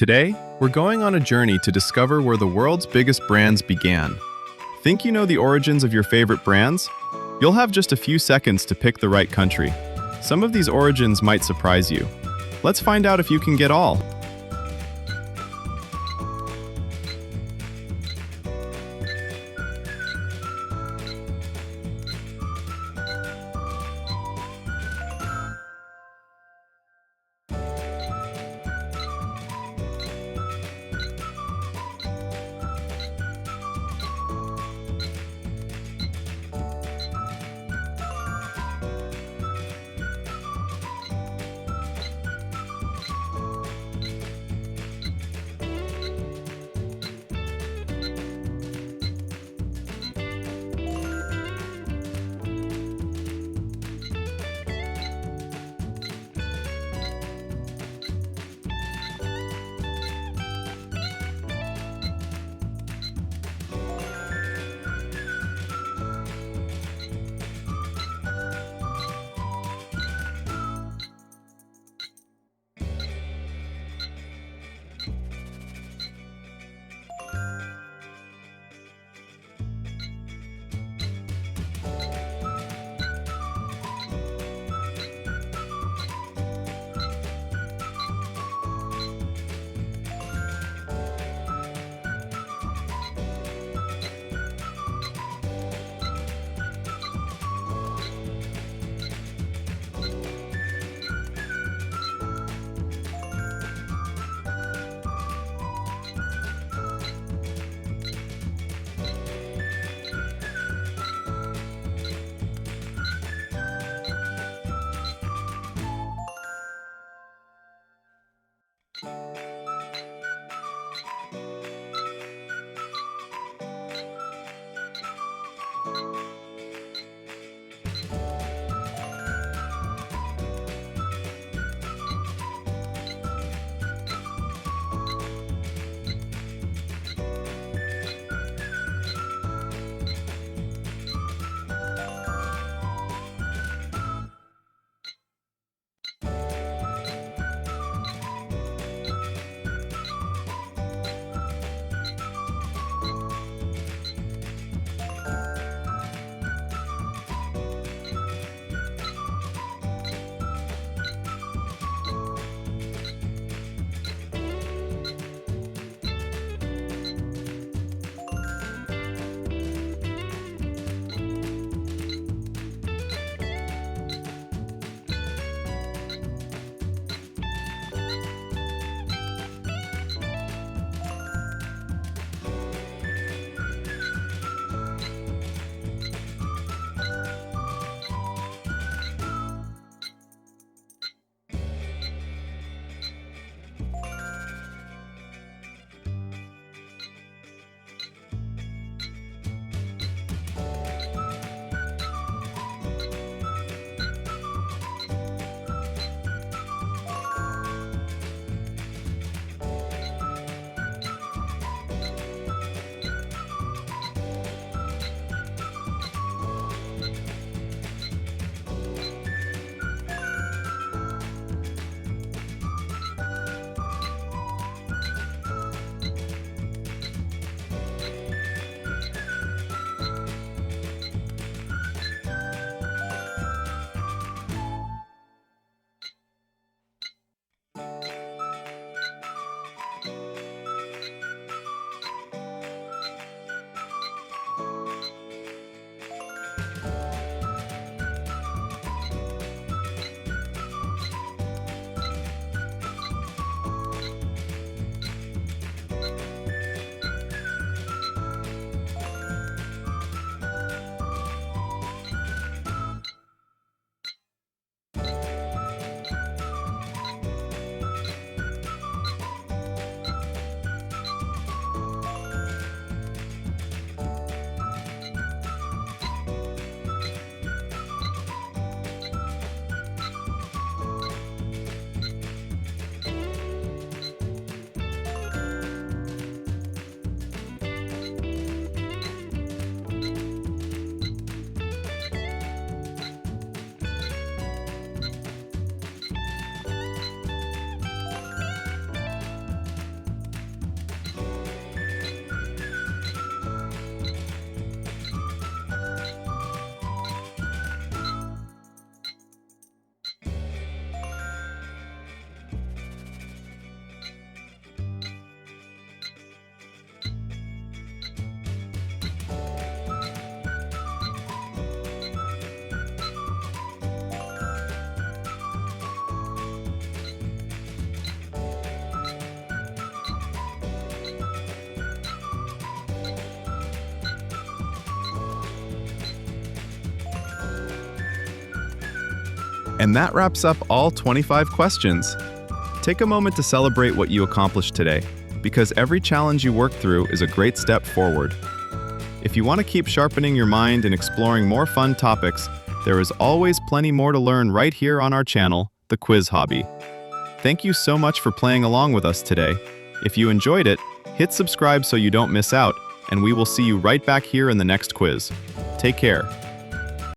Today, we're going on a journey to discover where the world's biggest brands began. Think you know the origins of your favorite brands? You'll have just a few seconds to pick the right country. Some of these origins might surprise you. Let's find out if you can get all. And that wraps up all 25 questions. Take a moment to celebrate what you accomplished today, because every challenge you work through is a great step forward. If you want to keep sharpening your mind and exploring more fun topics, there is always plenty more to learn right here on our channel, The Quiz Hobby. Thank you so much for playing along with us today. If you enjoyed it, hit subscribe so you don't miss out, and we will see you right back here in the next quiz. Take care.